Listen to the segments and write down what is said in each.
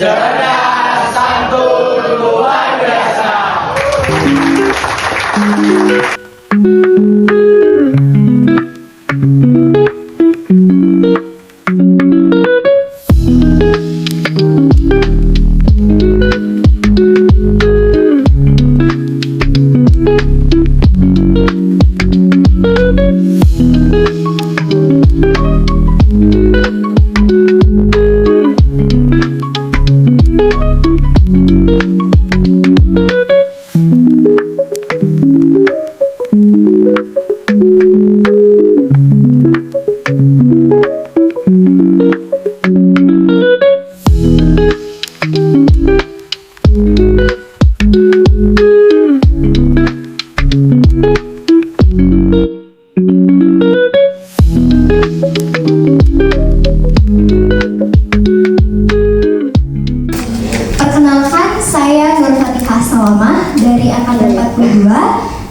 cerdas, santun, luar biasa. Perkenalkan, saya Nur Fatihah Salamah dari Angkatan 42.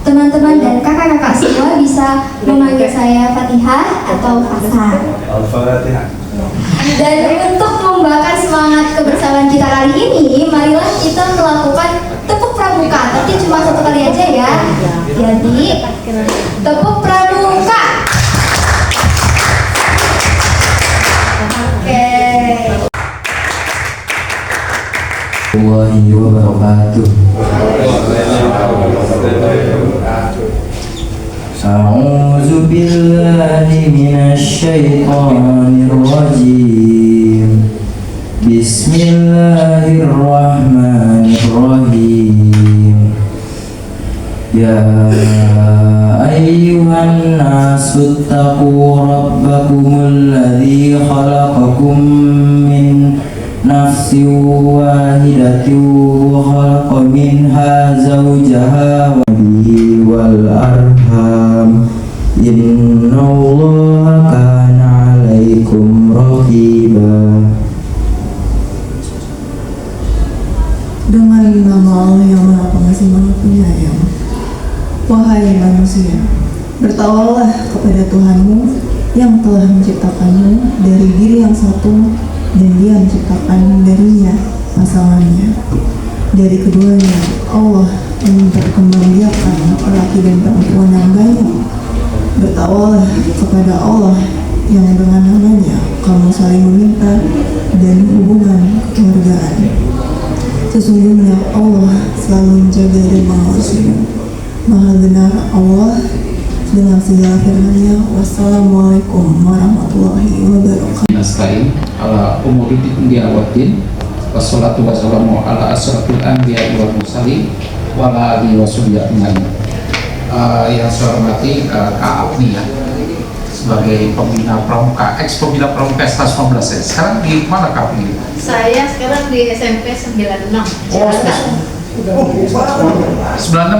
Teman-teman dan kakak-kakak semua bisa memanggil saya Fatihah atau Fasa. Al-Fatihah. Dan untuk membakar semangat kebersamaan kita kali ini, marilah kita melakukan tepuk pramuka. Tapi cuma satu kali aja ya. Jadi, tepuk pramuka. Oke. Warahmatullahi wabarakatuh. A'udzu billahi minasy syaithanir rajim. Bismillahirrahmanirrahim. Ya ayyuhan nasu taqu rabbakumul ladzi khalaqakum min nafsin wahidatin wa khalaqa minha zawjaha wa bihi wal arham innallaha kana 'alaikum raqiba. Dengan nama Allah yang Maha Pengasih Maha Penyayang. Wahai manusia, bertawalah kepada Tuhanmu yang telah menciptakanmu dari diri yang satu, dan Dia menciptakan darinya pasangannya. Dari keduanya Allah memperkembangbiakan laki dan perempuan yang banyak. Bertawalah kepada Allah yang dengan namanya kamu saling meminta dan hubungan kekeluargaan. Sesungguhnya Allah selalu menjaga dan mengawasimu. Maha benar Allah dengan segala firman-Nya. Wassalamualaikum warahmatullahi wabarakatuh. Nasta'in ala umuri dunya waddin. Wassalatu wassalamu ala asyrafil anbiya'i wal mursalin wa ala alihi washabbihi ajmain. Yang saya hormati Kak Agni ya, sebagai pembina pramuka, ex pembina pramuka STAS 19 ya. Sekarang di mana Kak Agni? Saya sekarang di SMP 96 Cilanda. 96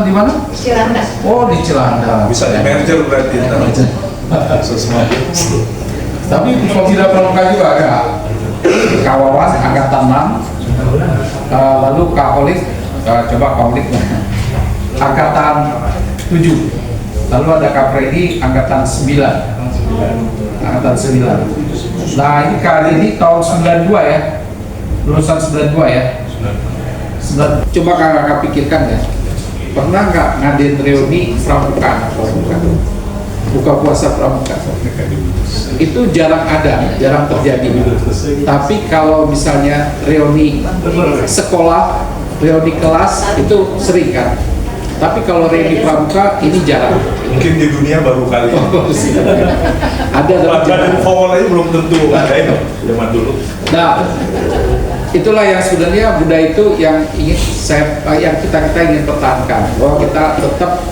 di mana? Cilanda. Oh, di Cilanda. Bisa di merger berarti. Tapi pembina pramuka juga ada Kawawan angkatan 6, lalu Kak Olik, coba Kak Olik angkatan 7, lalu ada Kak Freddy angkatan 9. Angkatan 9. Nah ini kali ini tahun 92 ya, lulusan 92 ya. Coba kakak pikirkan ya, pernah nggak ngadain reuni pramuka? Buka puasa pramuka itu jarang ada, jarang terjadi. Tapi kalau misalnya reuni sekolah, reuni kelas itu sering kan. Tapi kalau reuni pramuka ini jarang. Mungkin di dunia baru kali. Ada Bahkan formal aja belum tentu ada ya zaman dulu. Nah, itulah yang sebenarnya budaya itu yang ingin yang kita ingin pertahankan, bahwa kita tetap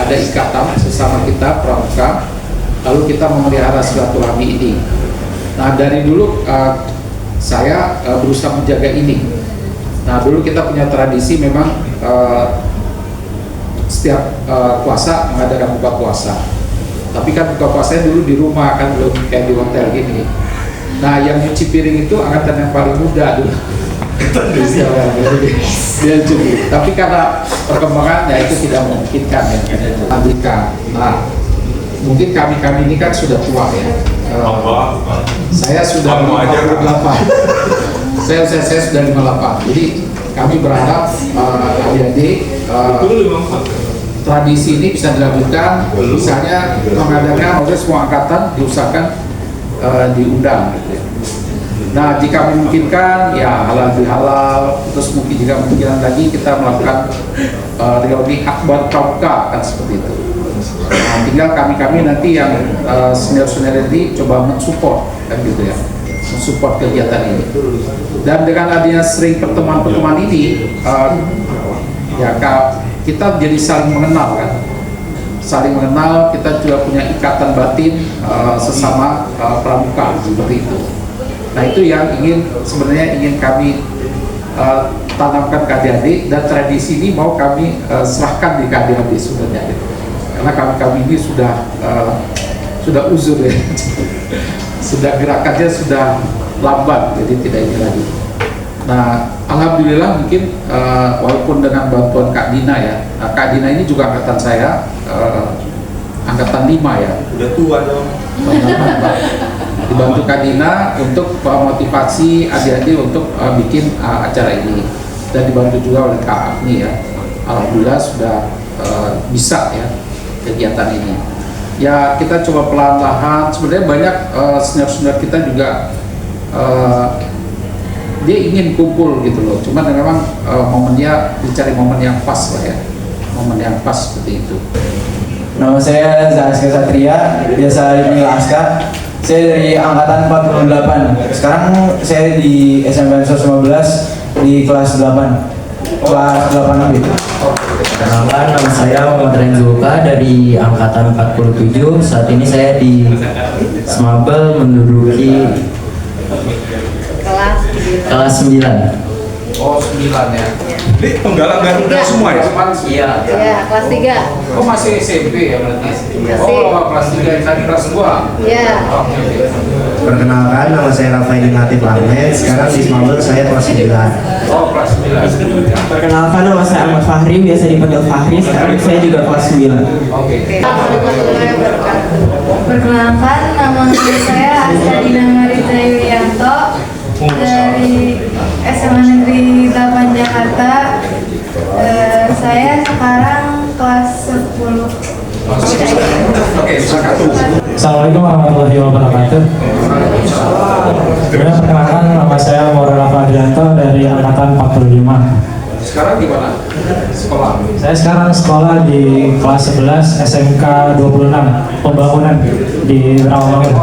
ada ikatan sesama kita pramuka, lalu kita memelihara silaturahmi ini. Nah dari dulu saya berusaha menjaga ini. Nah dulu kita punya tradisi memang setiap puasa mengadakan buka puasa. Tapi kan buka puasanya dulu di rumah kan, belum kayak di hotel gini. Nah yang nyuci piring itu angkatan yang paling muda dulu. Dia cukup. Tapi karena perkembangan ya itu tidak memungkinkan ya. Nah mungkin kami ini kan sudah tua ya. Saya sudah 58. saya sudah 58. Jadi kami berharap adik-adik tradisi ini bisa dilanjutkan, misalnya mengadakan oleh semua angkatan diusahakan diundang gitu ya. Nah, jika memungkinkan ya halal bihalal, terus mungkin jika memungkinkan lagi kita melakukan lebih akbar pramuka kan seperti itu. Nah, tinggal kami nanti yang senior ini coba mensupport kan gitu ya, mensupport kegiatan ini. Dan dengan adanya sering pertemuan-pertemuan ini ya kita jadi saling mengenal kan, saling mengenal, kita juga punya ikatan batin sesama pramuka seperti itu. Nah, itu yang sebenarnya ingin kami tanamkan ke adik-adik, dan tradisi ini mau kami serahkan di adik-adik sebenarnya, karena kami ini sudah uzur ya, sudah gerakannya sudah lambat, jadi tidak ini lagi. Nah, alhamdulillah mungkin walaupun dengan bantuan Kak Dina ya, Kak Dina ini juga angkatan saya, angkatan 5 ya. Udah tua dong. Dibantu Kak Dina untuk memotivasi adik-adik untuk bikin acara ini, dan dibantu juga oleh Kak Agni ya. Alhamdulillah sudah bisa ya kegiatan ini. Ya, kita coba pelan-pelan. Sebenarnya banyak senior-senior kita juga dia ingin kumpul gitu loh, cuman memang momennya dicari momen yang pas lah ya, momen yang pas seperti itu. Nama saya Zaska Satria, biasa dipanggil Aska. Saya dari angkatan 48. Sekarang saya di SMP 115 di kelas 8. Kelas 8 gitu. Perkenalkan, nama saya Muhammad Renzuka dari angkatan 47. Saat ini saya di Smabel menduduki kelas 9. Oh, 9 ya. Ini penggalang Garuda semua ya? Iya. Ya, kelas 3. Oh, masih SMP ya berarti? Masih. Oh, kelas 3, tadi kelas 2. Ya. Oke. Perkenalkan, nama saya Rafael Natif Ahmed. Sekarang di Smabel saya kelas 9. Oh, kelas 9. Perkenalkan, nama saya Ahmad Fahri, biasa dipanggil Fahri. Sekarang saya juga kelas 9. Oke. Perkenalkan, nama saya Asadina Marita Yulianto dari SMA Negeri 8 Jakarta. Saya sekarang kelas 10. Oke, silakan. Assalamualaikum warahmatullahi wabarakatuh. Perkenalkan, nama saya Maulana Fadlianto dari angkatan 45. Sekarang di mana? Sekolah. Saya sekarang sekolah di kelas 11 SMK 26 Pembangunan di Rawamangun.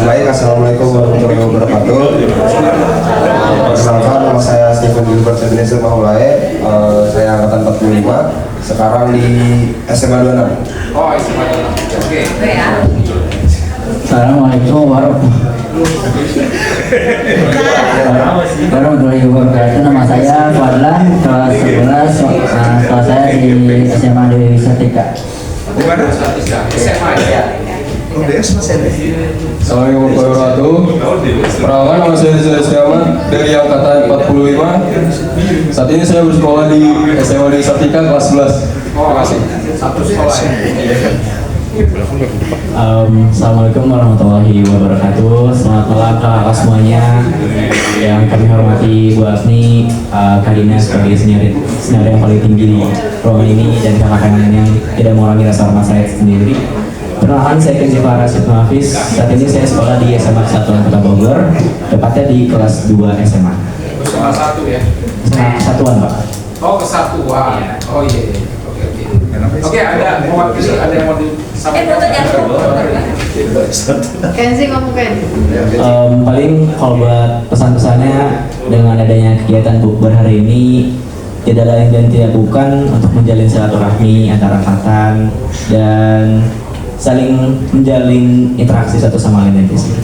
Baik, assalamualaikum warahmatullahi wabarakatuh. Perkenalkan, nama saya Stephen Gilbert Ebenezer Mahulae. Saya angkatan 45. Sekarang di SMA 26. Oh, SMA 26. Oke. Assalamualaikum warahmatullahi wabarakatuh. Nama saya Fadlan, kelas 11. Sekolah saya di SMA Dewi Sartika. Di mana? SMA ya. Oh, DS Mas Edi. Assalamualaikum warahmatullahi wabarakatuh. Perkenalkan, nama saya Rizal Setiawan dari angkatan 45. Saat ini saya bersekolah di SMA Dewi Sartika kelas 11. Oh, masih satu sekolah ya. Assalamualaikum warahmatullahi wabarakatuh. Selamat malam kakak semuanya. Yang kami hormati Bu Agni, Kak Dina sebagai senior yang paling tinggi di ruangan ini, dan kakak-kakak yang tidak mengurangi rasa hormat saya sendiri. Perkenalkan, saya Kenzi Farah Sibnu Hafiz. Saat ini saya sekolah di SMA Kesatuan Kota Bogor, tepatnya di kelas 2 SMA. SMA 1 ya. Kesatuan, Pak. Oh, kesatuan. Oh iya. Oke, ada yang mau disampaikan? Kenzi ngomong Ken. Paling kalau buat pesan-pesannya, dengan adanya kegiatan bukber hari ini, tidak lain dan tidak bukan untuk menjalin silaturahmi antar angkatan dan saling menjalin interaksi satu sama lain di sini.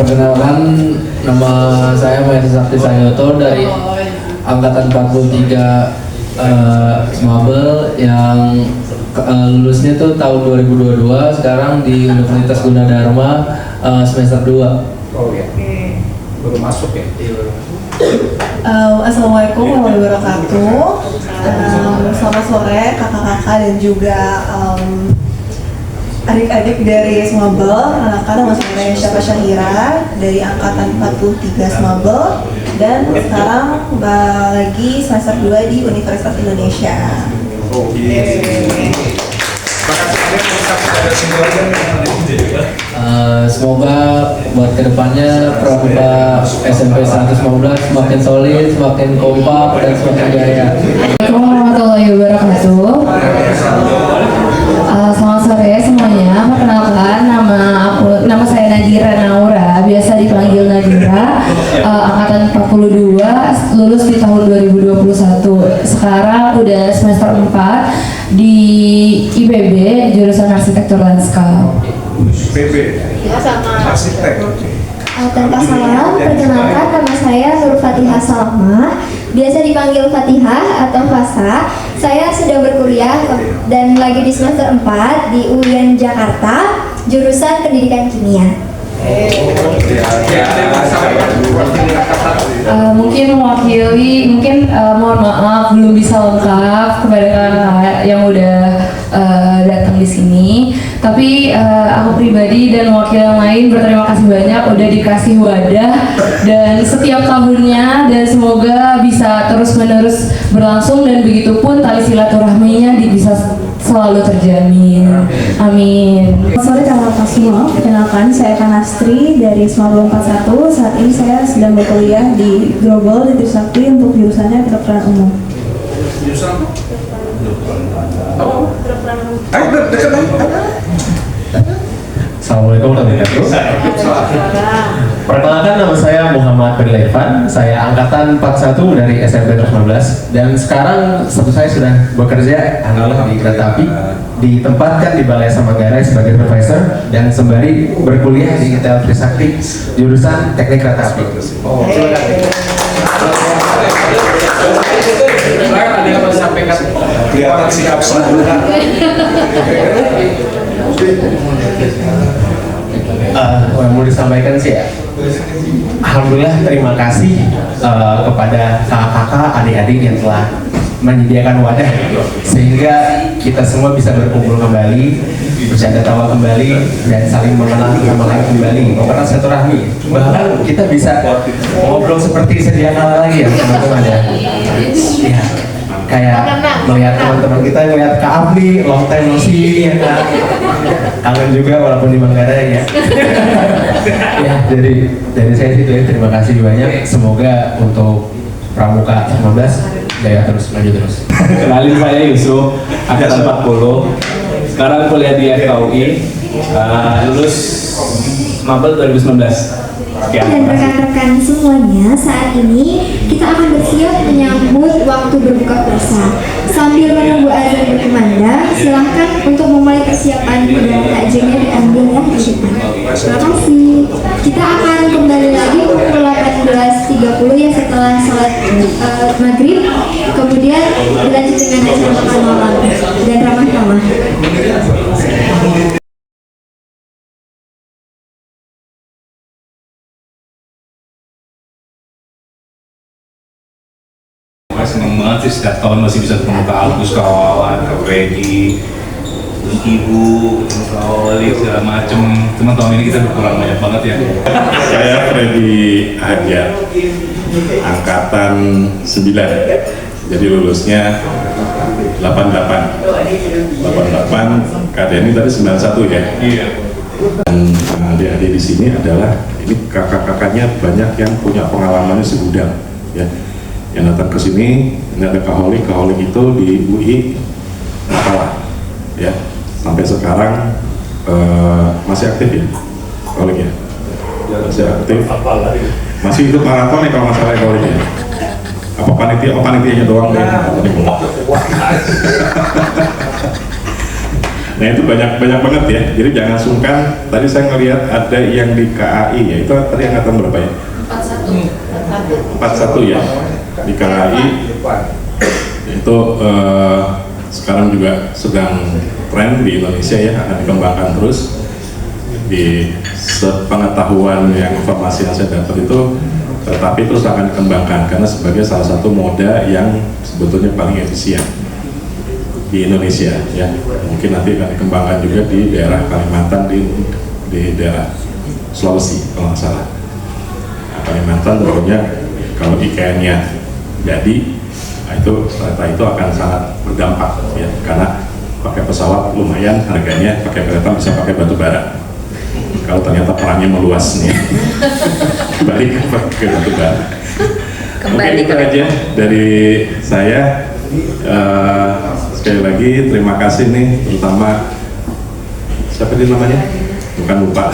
Perkenalkan, nama saya Mahendra Sakti Sanyoto dari angkatan 43 Smabel yang lulusnya tuh tahun 2022, sekarang di Universitas Gunadarma semester 2. Oh iya. Baru masuk ya? Assalamualaikum warahmatullahi wabarakatuh. Selamat sore kakak-kakak dan juga adik-adik dari Smabel. Nama saya Syafa Syahira dari angkatan 43 Smabel dan sekarang lagi semester 2 di Universitas Indonesia. Semoga buat kedepannya Pramuka SMP 115 semakin solid, semakin kompak, dan semakin jaya. Assalamualaikum warahmatullahi wabarakatuh. Selamat sore semuanya. Perkenalkan, nama saya Nadira Naura, biasa dipanggil Nadira. Angkatan 42, lulus di tahun 2021. Sekarang udah semester 4 di IPB, jurusan Arsitektur Lanskap. PP. Ya sama. Arsitek. Tanpa salah, perkenalkan nama saya Nur Fatihah Salma, biasa dipanggil Fatihah atau Fasa. Saya sedang berkuliah dan lagi di semester 4 di UIN Jakarta, jurusan Pendidikan Kimia. Mungkin mewakili, mohon maaf belum bisa lengkap kepada kakak yang udah datang di sini. Tapi aku pribadi dan wakil yang lain berterima kasih banyak udah dikasih wadah dan setiap tahunnya, dan semoga bisa terus menerus berlangsung dan begitu pun tali silaturahminya bisa selalu terjamin. Amin. Sore teman-teman semua, perkenalkan saya Kanastri dari Smabel 41. Saat ini saya sedang berkuliah di Grobol di Trisakti untuk jurusannya kedokteran umum. Jurusan apa? Assalamualaikum warahmatullahi wabarakatuh. Perkenalkan, nama saya Muhammad Berlevan. Saya angkatan 41 dari SMP 19 dan sekarang status saya sudah bekerja adalah di kereta api, ditempatkan di Balai Manggarai sebagai supervisor dan sembari berkuliah di ITL Trisakti jurusan Teknik Kereta Api. Ada yang mau disampaikan? Kelihatan sikap sempurna. Yang mau disampaikan sih ya, alhamdulillah terima kasih kepada kakak-kakak, adik-adik yang telah menyediakan wadah sehingga kita semua bisa berkumpul kembali, bercanda tawa kembali, dan saling mengenal sama lain kembali, mempererat silaturahmi. Bahkan kita bisa ngobrol seperti sedia kala lagi ya teman-teman ya. Ya, kayak melihat teman-teman kita, melihat Kak Afli, long time no see ya Kak. Kangen juga walaupun di Manggarai ya. Ya, dari saya sih itu ya, terima kasih banyak. Semoga untuk Pramuka 15 jaya terus, maju terus. Kenalin, saya Yusuf, angkatan 40. Sekarang kuliah di FKUI, lulus Mabel 2019. Dan rekan-rekan semuanya, saat ini kita akan bersiap menyambut waktu berbuka puasa. Sambil menunggu azan berkumandang, silahkan untuk memulai persiapan dan takjilnya diambil ya di depan. Terima kasih. Kita akan kembali lagi pukul 18.30 ya setelah sholat maghrib. Kemudian dilanjut dengan acara makan malam dan ramah-ramah. Seneng banget sih setiap tahun masih bisa ketemu Kak Agus, Kak Wawan, Kak Freddy, Ibu, ketemu Kak Wali, segala macem. Cuma tahun ini kita berkurang banyak banget ya. Saya Freddy Hajar, angkatan 9, jadi lulusnya 88. Kak Denny tadi 91 ya? Iya. Dan adik-adik di sini adalah, ini kakak-kakaknya banyak yang punya pengalamannya segudang ya. Yang datang ke sini, ini ada Kak Holik itu di UI Makalah ya, sampai sekarang masih aktif ya Kak Holik ya, masih aktif, masih ikut maraton ya kalau nggak salah Kak Holik ya, apa panitianya doang ya. Nah itu banyak banget ya, jadi jangan sungkan. Tadi saya ngelihat ada yang di KAI ya, itu tadi angkatan berapa ya? 41 ya, di KAI itu sekarang juga sedang tren di Indonesia ya, akan dikembangkan terus. Di sepengetahuan yang informasi yang saya dapat itu, tetapi terus akan dikembangkan karena sebagai salah satu moda yang sebetulnya paling efisien. di Indonesia ya. Mungkin nanti akan dikembangkan juga di daerah Kalimantan, di daerah Sulawesi kalau nggak salah. Nah, Kalimantan tentunya kalau IKN-nya jadi, nah itu kereta itu akan sangat berdampak ya, karena pakai pesawat lumayan harganya, pakai kereta bisa pakai batu bara. Kalau ternyata perangnya meluas nih, balik ke batu bara. Oke, itu aja dari saya. Sekali lagi terima kasih nih, terutama siapa dia namanya? Bukan lupa.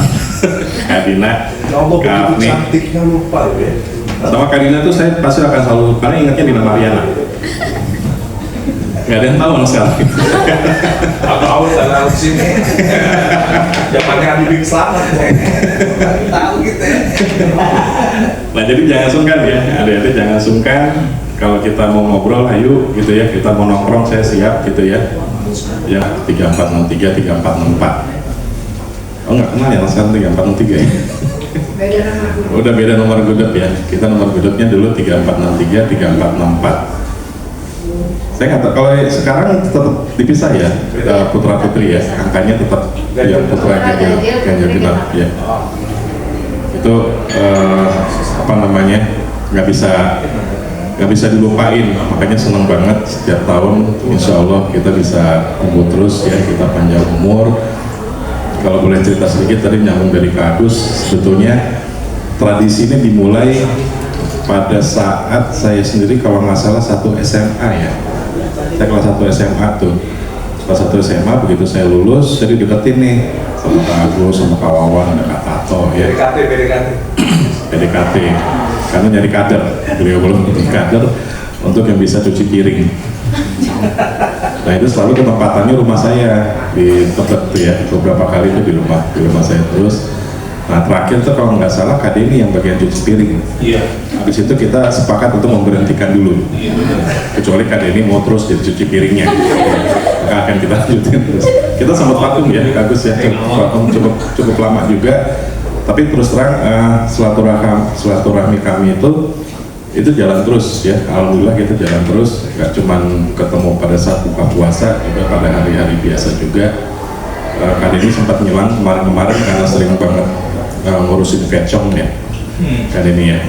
Kak Dina, Kak Afni. Cantiknya lupa ya. Sama Kak Dina tuh saya pasti akan selalu, karena ingatnya Dina Mariana. Gak ada yang tahu sekarang. Tahu tanah sini. Zamannya Habibie Selamat. Tahu gitu ya. Nah jadi jangan sungkan ya, adik-adik jangan sungkan. Kalau kita mau ngobrol, ayo gitu ya, kita mau nongkrong, saya siap gitu ya. Ya 3463, 3464. Oh nggak kenal ya sekarang 3463 ya? Udah beda nomor gudep ya. Kita nomor gudepnya dulu 3463, 3464. Saya nggak tahu, kalau sekarang tetap dipisah ya, putra putri ya, angkanya tetap yang putra ganjil genap ya. Itu apa namanya, nggak bisa dilupain, makanya senang banget setiap tahun. Insya Allah kita bisa tumbuh terus ya, kita panjang umur. Kalau boleh cerita sedikit tadi nyambung dari Kak Agus, sebetulnya tradisi ini dimulai pada saat saya sendiri kalau nggak salah satu SMA ya. Saya kelas 1 SMA tuh, kelas 1 SMA begitu saya lulus, jadi deketin nih sama Kak Agus, sama Kak Wawan, ada Kak Tato ya. PDKT, karena nyari kader, beliau belum untuk kader untuk yang bisa cuci piring. Nah itu selalu ketempatannya rumah saya di tempat tuh ya, beberapa kali itu di rumah saya terus. Nah terakhir tuh kalau nggak salah Kak Deni yang bagian cuci piring. Iya. Habis itu kita sepakat untuk memberhentikan dulu. Iya. Kecuali Kak Deni mau terus jadi cuci piringnya. Maka akan kita lanjutin terus. Kita sempat vakum ya, bagus ya, cukup lama juga. Tapi terus terang silaturahmi kami itu jalan terus ya. Alhamdulillah kita jalan terus. Gak cuman ketemu pada saat buka puasa, juga pada hari-hari biasa juga. Kak Deni sempat ngilang kemarin-kemarin karena sering banget ngurusin kecong ya, Kak Deni ya.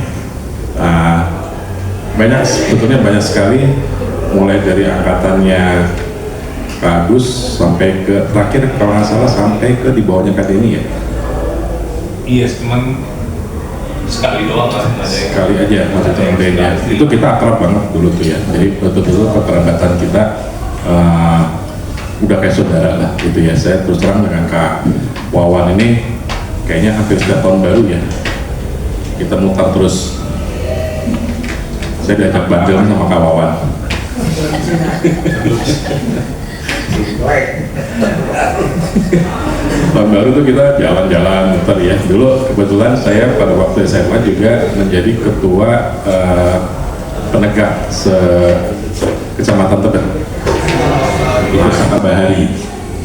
Sebetulnya banyak sekali, mulai dari angkatannya Kak Agus sampai ke terakhir kalau nggak salah sampai ke di bawahnya Kak Deni ya. Iya, cuman sekali doang kan, sekali aja maksudnya yang Deni ya. Itu kita akrab banget dulu tuh ya. Jadi betul-betul kekerabatan kita udah kayak saudara lah gitu ya. Saya terus terang dengan Kak Wawan ini kayaknya hampir setiap tahun baru ya kita mutar terus. Saya diajak bandel sama Kak Wawan. Tahun baru tuh kita jalan-jalan muter ya. Dulu kebetulan saya pada waktu SMA juga menjadi ketua penegak kecamatan Tebet. Itu Sakabahari,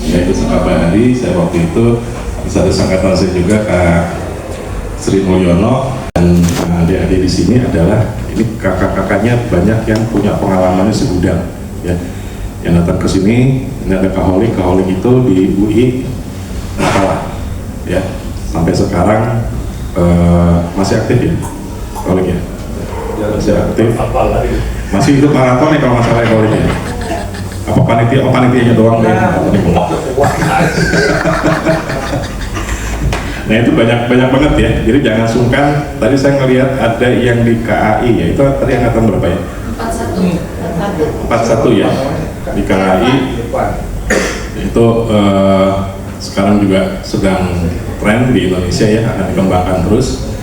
yaitu Sakabahari. Saya waktu itu satu angkatan saya juga Kak Sri Mulyono, dan adik-adik di sini adalah ini kakak-kakaknya banyak yang punya pengalamannya segudang ya. Yang datang ke sini, ini ada Kak Holik itu di UI Makalah ya, sampai sekarang masih aktif ya Kak Holik ya, masih aktif, masih hidup maraton ya kalau masalah Kak Holik ya. Apa panitianya doang deh. Nah itu banyak banget ya, jadi jangan sungkan. Tadi saya ngelihat ada yang di KAI ya, itu tadi angkatan berapa ya? 41 ya, di KAI itu sekarang juga sedang tren di Indonesia ya, akan dikembangkan terus.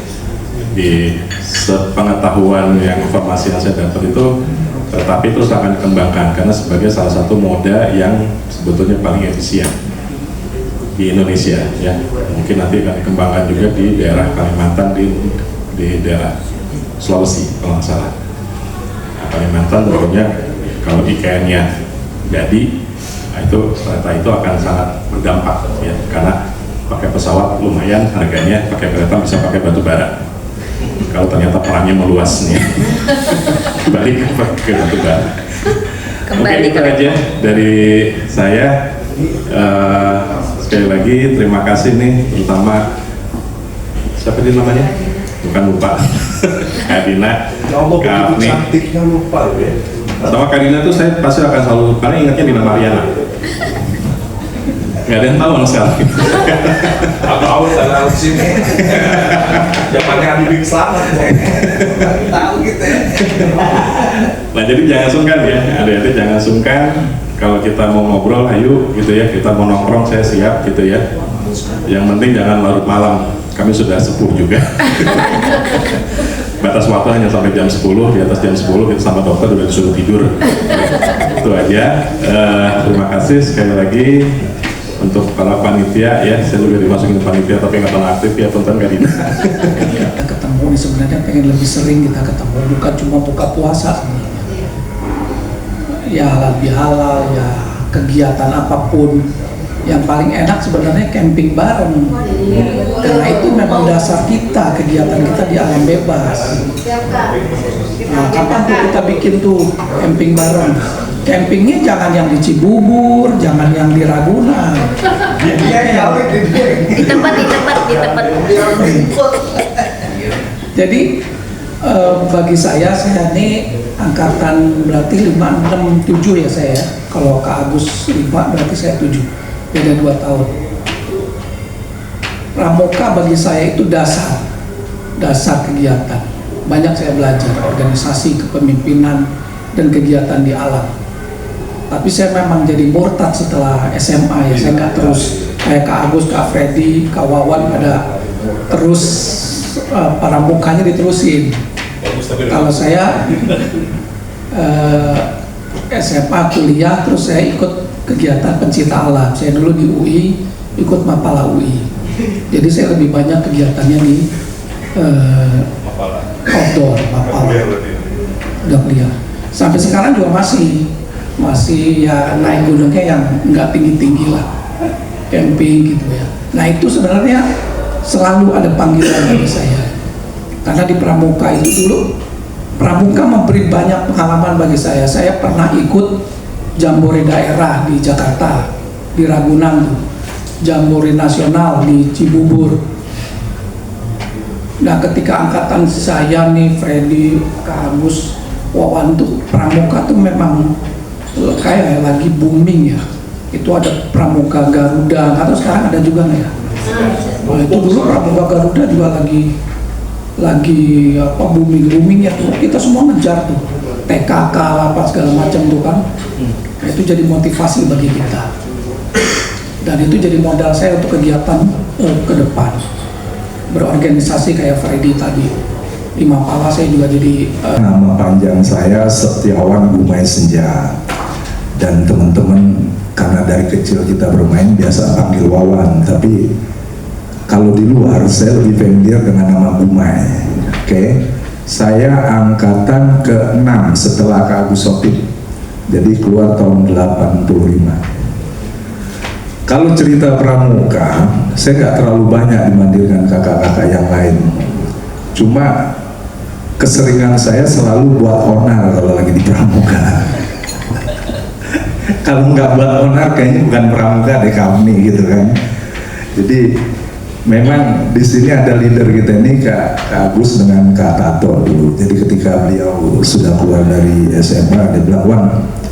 Di sepengetahuan yang informasi yang saya dapat itu, tetapi terus akan dikembangkan karena sebagai salah satu moda yang sebetulnya paling efisien di Indonesia ya. Mungkin nanti akan dikembangkan juga di daerah Kalimantan, di daerah Sulawesi kalau nggak salah. Nah, Kalimantan tentunya kalau IKN-nya jadi, nah itu kereta itu akan sangat berdampak ya, karena pakai pesawat lumayan harganya, pakai kereta bisa pakai batu bara. Kalau ternyata perangnya meluas nih, balik ke batu bara. Oke, itu aja dari saya. Sekali lagi terima kasih nih, terutama siapa dia namanya? Bukan lupa. Kak Dina, Kak Afni. Cantiknya lupa ya. Sama Kak Dina tuh saya pasti akan selalu, karena ingatnya Dina Mariana. Gak ada yang tahu sekarang. Tahu tanah sini. Zamannya Habibie Selamat. Tahu gitu ya. Nah jadi jangan sungkan ya, adik-adik jangan sungkan. Kalau kita mau ngobrol, ayo gitu ya, kita mau nongkrong, saya siap gitu ya. Yang penting jangan larut malam, kami sudah sepuh juga. Batas waktu hanya sampai jam 10, di atas jam 10 kita sama dokter udah disuruh tidur. Itu aja. Terima kasih sekali lagi untuk para panitia ya, saya udah dimasukin ke panitia tapi nggak terlalu aktif ya, tonton Kak Dina. Kita ketemu nih sebenarnya pengen lebih sering kita ketemu, bukan cuma buka puasa sebenarnya. Ya lebih halal ya, kegiatan apapun. Yang paling enak sebenarnya camping bareng, karena itu memang dasar kita, kegiatan kita di alam bebas. Nah, kapan tuh kita bikin tuh camping bareng? Campingnya jangan yang di Cibubur, jangan yang di Ragunan. Di tempat. Jadi bagi saya ini angkatan berarti 5, 6, 7 ya saya. Kalau Kak Agus 5 berarti saya 7, beda 2 tahun. Pramuka bagi saya itu dasar kegiatan. Banyak saya belajar organisasi, kepemimpinan, dan kegiatan di alam. Tapi saya memang jadi murtad setelah SMA ya, saya nggak terus kayak Kak Agus, Kak Freddy, Kak Wawan pada terus pramukanya diterusin. Kalau saya SMA kuliah terus saya ikut kegiatan pencinta alam. Saya dulu di UI ikut Mapala UI. Jadi saya lebih banyak kegiatannya di outdoor, Mapala. Udah kuliah. Sampai sekarang juga masih ya naik gunungnya yang nggak tinggi-tinggi lah, camping gitu ya. Nah itu sebenarnya selalu ada panggilan bagi saya. Karena di Pramuka itu dulu, Pramuka memberi banyak pengalaman bagi saya. Saya pernah ikut jambore daerah di Jakarta, di Ragunan tuh, jambore nasional di Cibubur. Nah ketika angkatan saya nih, Freddy, Kak Agus, Wawan tuh, Pramuka tuh memang kayak lagi booming ya. Itu ada Pramuka Garuda, atau sekarang ada juga nggak ya? Nah, itu dulu Pramuka Garuda juga lagi apa boomingnya tuh, kita semua ngejar tuh TKK apa segala macam tuh kan. Nah, itu jadi motivasi bagi kita dan itu jadi modal saya untuk kegiatan ke depan, berorganisasi kayak Freddy tadi di Mapala. Saya juga jadi nama panjang saya Setiawan Gumai Senja, dan teman-teman karena dari kecil kita bermain biasa panggil Wawan, tapi kalau di luar saya lebih familiar dengan nama Gumai. Oke. Saya angkatan ke-6 setelah Kak Agus Sopip. Jadi keluar tahun 85. Kalau cerita Pramuka, saya nggak terlalu banyak dibandingkan kakak-kakak yang lain. Cuma keseringan saya selalu buat onar kalau lagi di Pramuka. Kalau nggak buat onar kayaknya bukan Pramuka deh kami gitu kan. Jadi memang di sini ada leader kita ini Kak Agus dengan Kak Tato dulu. Jadi ketika beliau sudah keluar dari SMA, dia bilang, "Wan,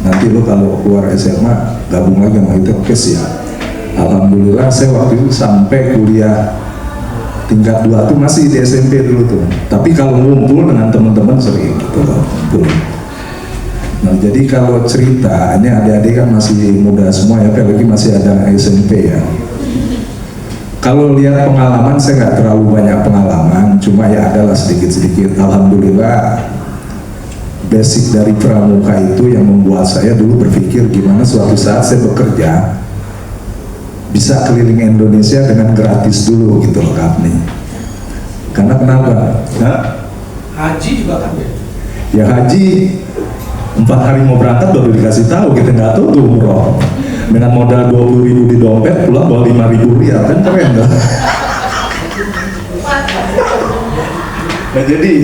nanti lo kalau keluar SMA gabung lagi sama itu." Oke siap. Alhamdulillah saya waktu itu sampai kuliah tingkat 2 tuh masih di SMP dulu tuh. Tapi kalau ngumpul dengan teman-teman sering gitu loh. Nah jadi kalau cerita, ini adik-adik kan masih muda semua ya, apalagi masih ada SMP ya. Kalau lihat pengalaman, saya nggak terlalu banyak pengalaman, cuma ya adalah sedikit-sedikit. Alhamdulillah, basic dari Pramuka itu yang membuat saya dulu berpikir gimana suatu saat saya bekerja bisa keliling Indonesia dengan gratis dulu gitu loh Kak Afni. Karena kenapa? Nah, haji juga kan ya haji 4 hari mau berangkat baru dikasih tahu, kita nggak tahu tuh umroh. Dengan modal 20.000 di dompet pulang bawa 5.000 rial, kan keren kan? Nah jadi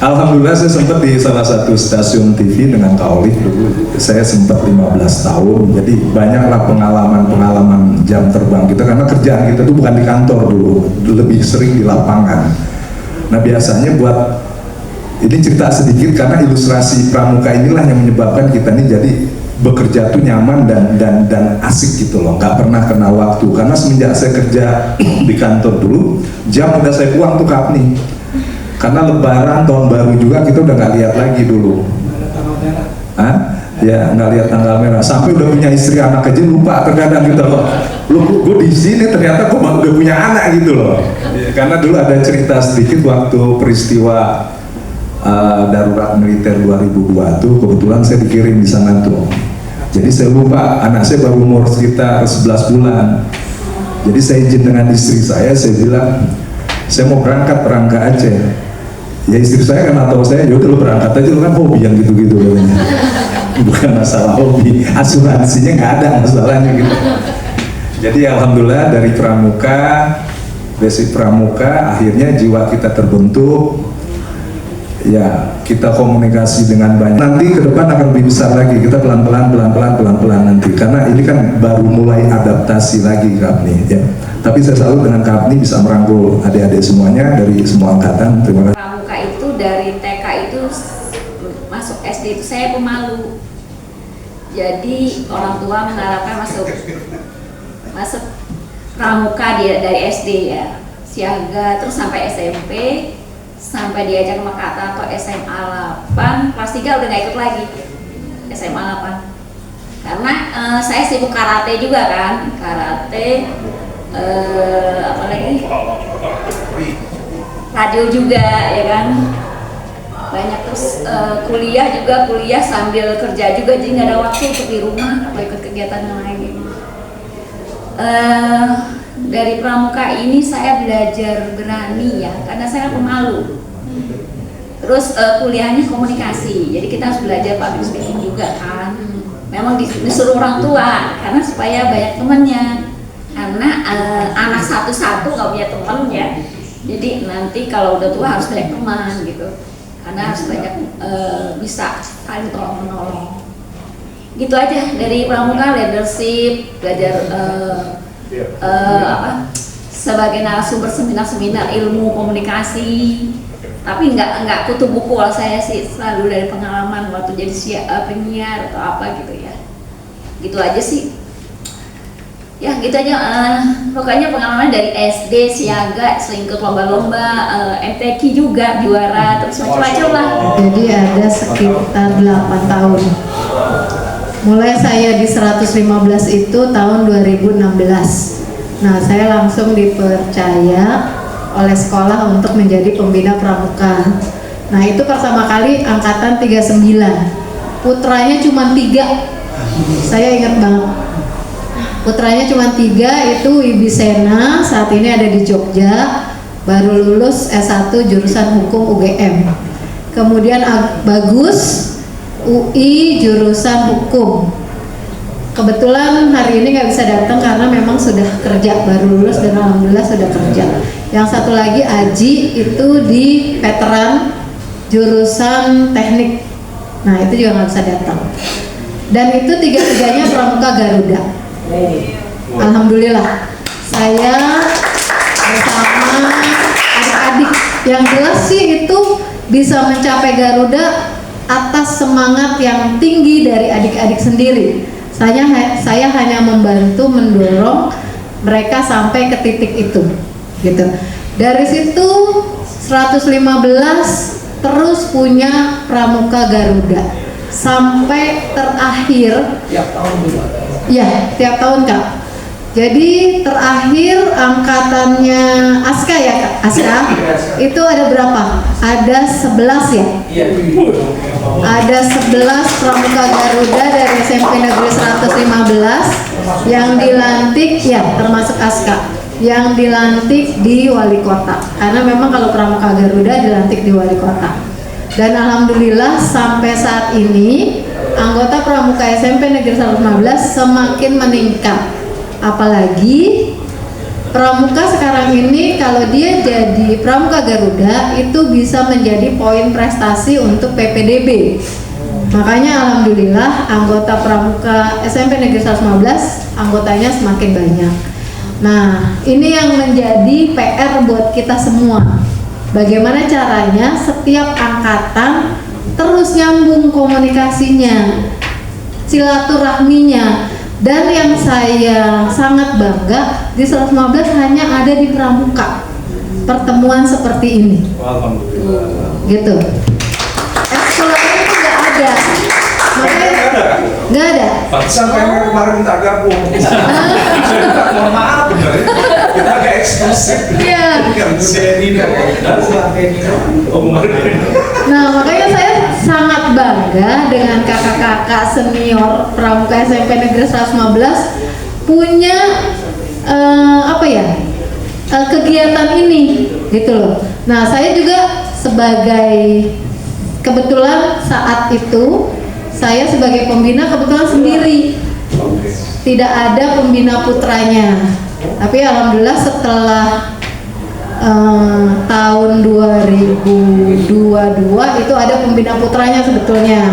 Alhamdulillah saya sempat di salah satu stasiun TV dengan Kak Olive dulu. Saya sempat 15 tahun. Jadi banyaklah pengalaman jam terbang kita karena kerjaan kita itu bukan di kantor dulu, lebih sering di lapangan. Nah biasanya buat ini cerita sedikit karena ilustrasi pramuka inilah yang menyebabkan kita ini jadi bekerja tuh nyaman dan asik gitu loh, nggak pernah kena waktu. Karena semenjak saya kerja di kantor dulu, jam udah saya buang tuh Kak nih. Karena Lebaran, tahun baru juga kita udah nggak lihat lagi dulu. Ya nggak lihat tanggal merah. Sampai udah punya istri anak aja lupa terkadang gitu loh. Gue di sini ternyata gue udah punya anak gitu loh. Karena dulu ada cerita sedikit waktu peristiwa darurat militer 2002 tuh kebetulan saya dikirim di sana tuh. Jadi saya lupa, anak saya baru umur sekitar 11 bulan. Jadi saya izin dengan istri saya bilang, saya mau berangkat Aceh. Ya istri saya kan tahu saya, yaudah lu berangkat aja, lu kan hobi yang gitu-gitu katanya. Bukan masalah hobi, asuransinya nggak ada masalahnya gitu. Jadi alhamdulillah dari pramuka, basic pramuka, akhirnya jiwa kita terbentuk. Ya kita komunikasi dengan banyak. Nanti ke depan akan lebih besar lagi. Kita pelan-pelan nanti. Karena ini kan baru mulai adaptasi lagi Kapni. Ya. Tapi saya salut dengan Kapni bisa merangkul adik-adik semuanya dari semua angkatan. Terima kasih. Pramuka itu dari TK itu masuk SD itu saya pemalu. Jadi orang tua mengharapkan masuk pramuka dari SD ya, siaga terus sampai SMP. Sampai diajak sama Kak Tato SMA 8, kelas 3 udah gak ikut lagi SMA 8 karena saya sibuk karate juga kan, apalagi radio juga ya kan, banyak terus kuliah sambil kerja juga, jadi nggak ada waktu untuk di rumah atau ikut kegiatan yang lain gitu. Dari pramuka ini saya belajar berani ya, karena saya pemalu. Terus kuliahnya komunikasi, jadi kita harus belajar public speaking juga kan. Memang disuruh orang tua, karena supaya banyak temennya. Karena anak satu-satu nggak punya temen ya. Jadi nanti kalau udah tua harus banyak teman gitu. Karena harus banyak bisa saling tolong menolong. Gitu aja dari pramuka, leadership, belajar sebagai narasumber seminar-seminar ilmu komunikasi, tapi nggak kutu buku. Kalau saya sih selalu dari pengalaman waktu jadi penyiar atau apa gitu ya, gitu aja sih ya, gitu aja. Pokoknya pengalaman dari SD siaga, sering ikut lomba-lomba, MTQ juga juara, terus macam-macam lah. Jadi ada sekitar 8 tahun. Mulai saya di 115 itu tahun 2016. Nah, saya langsung dipercaya oleh sekolah untuk menjadi pembina pramuka. Nah, itu pertama kali angkatan 39. Putranya cuma 3. Saya ingat banget. Putranya cuma 3, itu Ibi Sena, saat ini ada di Jogja, baru lulus S1 jurusan hukum UGM. Kemudian Bagus, UI jurusan hukum. Kebetulan hari ini nggak bisa datang karena memang sudah kerja, baru lulus dan alhamdulillah sudah kerja. Yang satu lagi Aji itu di veteran jurusan teknik. Nah itu juga nggak bisa datang. Dan itu tiga-tiganya pramuka Garuda. Alhamdulillah saya bersama adik-adik. Yang jelas sih itu bisa mencapai Garuda atas semangat yang tinggi dari adik-adik sendiri. Saya hanya membantu mendorong mereka sampai ke titik itu, gitu. Dari situ 115 terus punya pramuka Garuda sampai terakhir. Tiap tahun juga. Ya, tiap tahun Kak. Jadi terakhir angkatannya Aska ya Kak? Aska itu ada berapa? Ada 11 ya? Iya. Ada 11 pramuka Garuda dari SMP Negeri 115 yang dilantik, ya termasuk Aska, yang dilantik di wali kota. Karena memang kalau pramuka Garuda dilantik di wali kota. Dan alhamdulillah sampai saat ini anggota pramuka SMP Negeri 115 semakin meningkat. Apalagi pramuka sekarang ini kalau dia jadi pramuka Garuda itu bisa menjadi poin prestasi untuk PPDB. Makanya alhamdulillah anggota pramuka SMP Negeri 115 anggotanya semakin banyak. Nah, ini yang menjadi PR buat kita semua. Bagaimana caranya setiap angkatan terus nyambung komunikasinya, silaturahminya. Dan yang saya sangat bangga di 115 hanya ada di pramuka pertemuan seperti ini. Gitu. Ekskul lain itu nggak ada. Makanya nggak ada. Sampai kemarin minta gabung. Mohon maaf bener. Kita agak eksklusif. Iya. Nah, makanya saya sangat bangga dengan kakak-kakak senior pramuka SMP Negeri 115 punya kegiatan ini gitu loh. Nah, saya juga sebagai kebetulan saat itu saya sebagai pembina kebetulan sendiri. Tidak ada pembina putranya. Tapi alhamdulillah setelah tahun 2022 itu ada pembina putranya sebetulnya.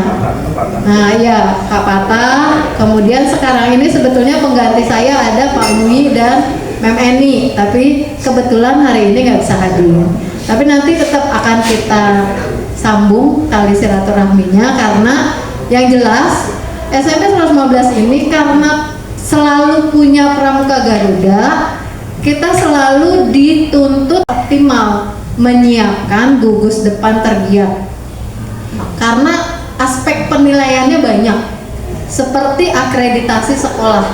Nah ya Kak Patah, kemudian sekarang ini sebetulnya pengganti saya ada Pak Mui dan Mem Eni, tapi kebetulan hari ini nggak bisa hadir. Tapi nanti tetap akan kita sambung tali silaturahminya karena yang jelas SMP 115 ini karena selalu punya pramuka Garuda, kita selalu dituntut optimal menyiapkan gugus depan tergiat karena aspek penilaiannya banyak seperti akreditasi sekolah.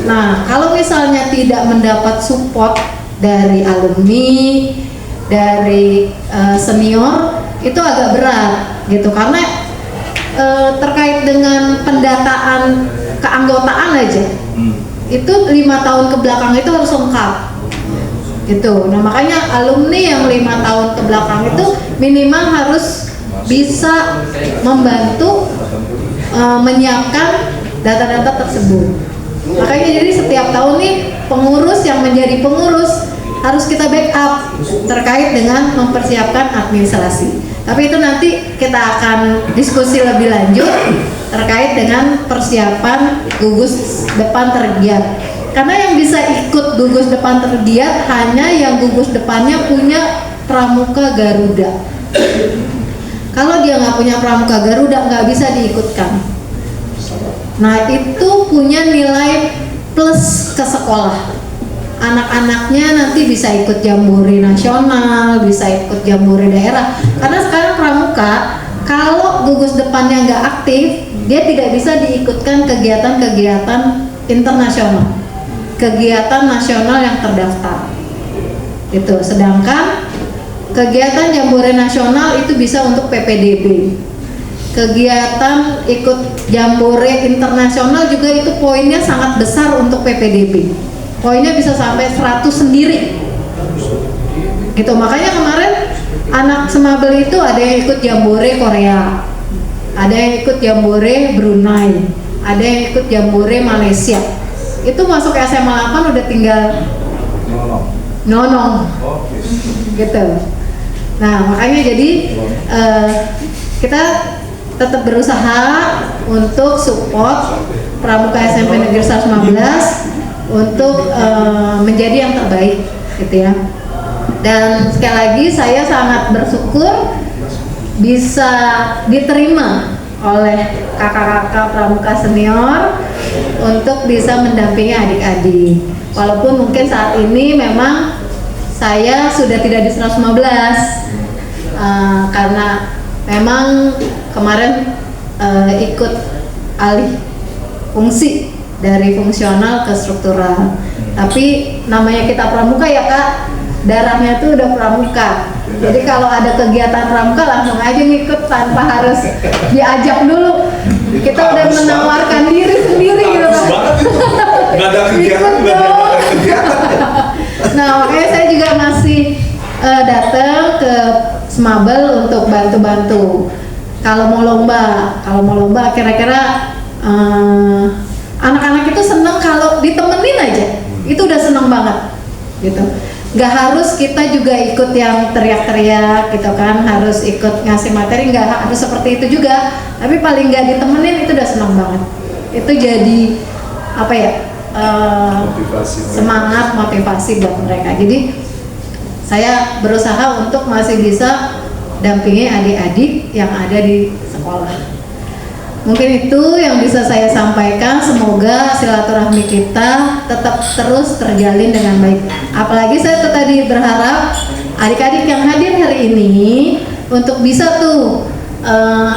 Nah, kalau misalnya tidak mendapat support dari alumni, dari senior, itu agak berat gitu karena terkait dengan pendataan keanggotaan aja itu 5 tahun ke belakang itu harus lengkap gitu. Nah makanya alumni yang 5 tahun ke belakang itu minimal harus bisa membantu menyiapkan data-data tersebut. Makanya jadi setiap tahun nih pengurus yang menjadi pengurus harus kita backup terkait dengan mempersiapkan administrasi. Tapi itu nanti kita akan diskusi lebih lanjut terkait dengan persiapan gugus depan tergiat. Karena yang bisa ikut gugus depan tergiat hanya yang gugus depannya punya pramuka Garuda. Kalau dia nggak punya pramuka Garuda nggak bisa diikutkan. Nah itu punya nilai plus ke sekolah. Anak-anaknya nanti bisa ikut jambore nasional, bisa ikut jambore daerah. Karena sekarang pramuka kalau gugus depannya nggak aktif, dia tidak bisa diikutkan kegiatan-kegiatan internasional, kegiatan nasional yang terdaftar. Itu. Sedangkan kegiatan jambore nasional itu bisa untuk PPDB. Kegiatan ikut jambore internasional juga itu poinnya sangat besar untuk PPDB. Poinnya bisa sampai 100 sendiri. Gitu. Makanya kemarin anak Semabel itu ada yang ikut jambore Korea, ada yang ikut jambore Brunei, ada yang ikut jambore Malaysia. Itu masuk SMA 8 udah tinggal nonong gitu. Nah makanya jadi kita tetap berusaha untuk support pramuka SMP Negeri 115 untuk menjadi yang terbaik gitu ya. Dan sekali lagi saya sangat bersyukur bisa diterima oleh kakak-kakak pramuka senior untuk bisa mendampingi adik-adik. Walaupun mungkin saat ini memang saya sudah tidak di 115 karena memang kemarin ikut alih fungsi dari fungsional ke struktural. Tapi namanya kita pramuka ya Kak, darahnya tuh udah pramuka. Jadi kalau ada kegiatan pramuka langsung aja ngikut tanpa harus diajak dulu. Kita udah menawarkan diri sendiri gitu Kak. Nggak ada kegiatan, nggak ada kegiatan. Nah makanya saya juga masih datang ke Semabel untuk bantu-bantu. Kalau mau lomba kira-kira anak-anak itu seneng kalau ditemenin aja, itu udah seneng banget. gitu. Nggak harus kita juga ikut yang teriak-teriak gitu kan, harus ikut ngasih materi, nggak harus seperti itu juga, tapi paling nggak ditemenin itu udah senang banget. Itu jadi apa ya, semangat, motivasi buat mereka. Jadi saya berusaha untuk masih bisa dampingi adik-adik yang ada di sekolah. Mungkin itu yang bisa saya sampaikan. Semoga silaturahmi kita tetap terus terjalin dengan baik. Apalagi saya tuh tadi berharap adik-adik yang hadir hari ini untuk bisa tuh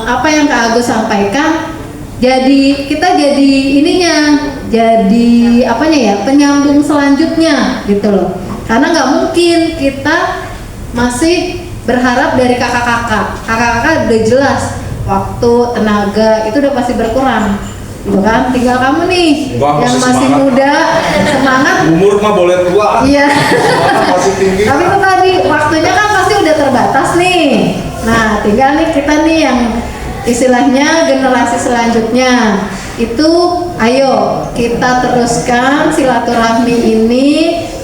apa yang Kak Agus sampaikan, jadi kita jadi ininya, jadi apanya ya, penyambung selanjutnya gitu loh. Karena nggak mungkin kita masih berharap dari kakak-kakak udah jelas waktu, tenaga itu udah pasti berkurang gitu kan. Tinggal kamu nih yang masih muda, semangat, umur mah boleh tua, iya masih tinggi. tapi itu tadi waktunya kan pasti udah terbatas nih. Nah tinggal nih kita nih yang istilahnya generasi selanjutnya itu, ayo kita teruskan silaturahmi ini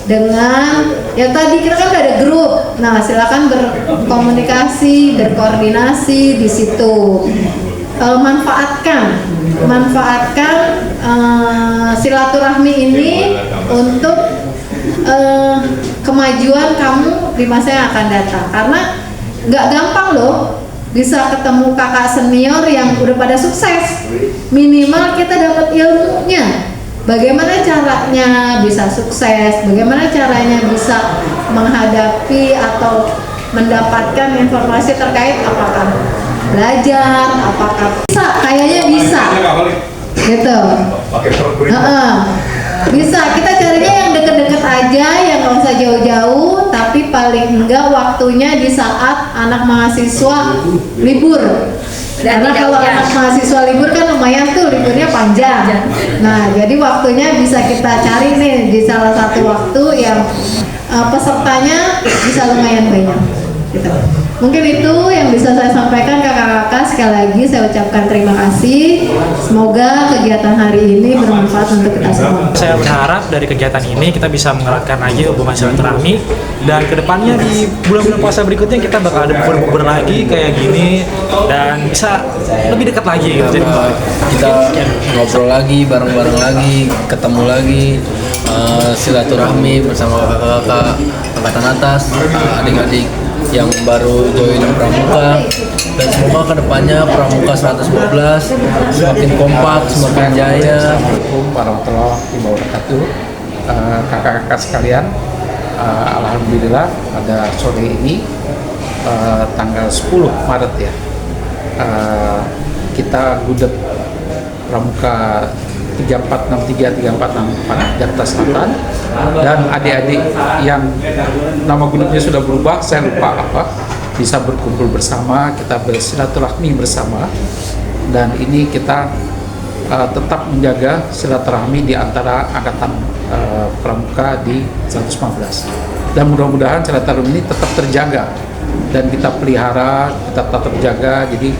dengan ya tadi kita kan udah ada grup. Nah, silakan berkomunikasi, berkoordinasi di situ. Manfaatkan silaturahmi ini untuk kemajuan kamu di masa yang akan datang. Karena nggak gampang loh bisa ketemu kakak senior yang udah pada sukses. Minimal kita dapat ilmunya. Bagaimana caranya bisa sukses, bagaimana caranya bisa menghadapi atau mendapatkan informasi terkait apakah belajar, apakah bisa, kayaknya bisa gitu. Bisa, kita carinya yang deket-deket aja, yang nggak usah jauh-jauh, tapi paling enggak waktunya di saat anak mahasiswa libur. Karena kalau anak mahasiswa libur kan lumayan tuh, liburnya panjang. Nah, jadi waktunya bisa kita cari nih di salah satu waktu yang pesertanya bisa lumayan banyak. Gitu. Mungkin itu yang bisa saya sampaikan kakak-kakak. Sekali lagi saya ucapkan terima kasih. Semoga kegiatan hari ini bermanfaat untuk kita semua. Saya berharap dari kegiatan ini kita bisa mengeratkan lagi hubungan silaturahmi, dan kedepannya di bulan-bulan puasa berikutnya kita bakal ada bukber lagi kayak gini dan bisa lebih dekat lagi gitu. Jadi Kita ngobrol lagi, bareng-bareng lagi, ketemu lagi, silaturahmi bersama kakak-kakak angkatan atas, adik-adik yang baru join pramuka, dan semoga kedepannya pramuka 115 semakin kompak, semakin jaya. Assalamualaikum warahmatullahi wabarakatuh. Kakak-kakak sekalian, alhamdulillah pada sore ini tanggal 10 Maret ya, kita gudeg pramuka 3463 3464 Jakarta Selatan, dan adik-adik yang nama gudegnya sudah berubah, saya lupa apa, bisa berkumpul bersama, kita bersilaturahmi bersama, dan ini kita tetap menjaga silaturahmi di antara angkatan pramuka di 115, dan mudah-mudahan silaturahmi ini tetap terjaga dan kita pelihara, kita tetap jaga. Jadi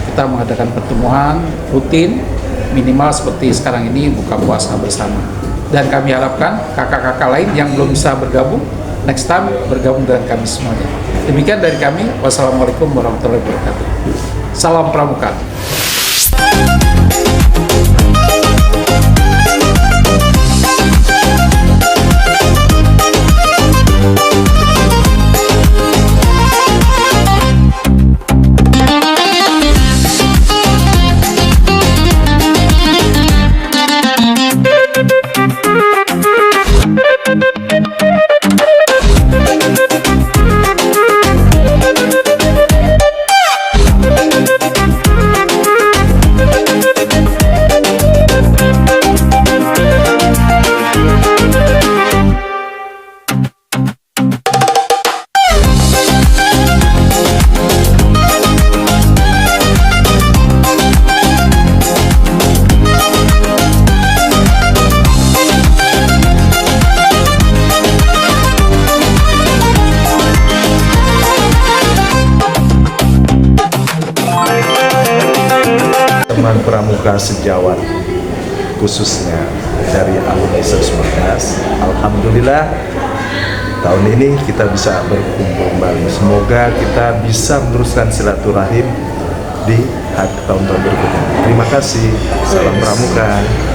kita mengadakan pertemuan rutin minimal seperti sekarang ini, buka puasa bersama, dan kami harapkan kakak-kakak lain yang belum bisa bergabung next time bergabung dengan kami semuanya. Demikian dari kami. Wassalamualaikum warahmatullahi wabarakatuh. Salam pramuka. Teman pramuka sejawat khususnya dari alumni 115, alhamdulillah tahun ini kita bisa berkumpul kembali. Semoga kita bisa meneruskan silaturahim di tahun-tahun berikutnya. Terima kasih. Salam Pramuka.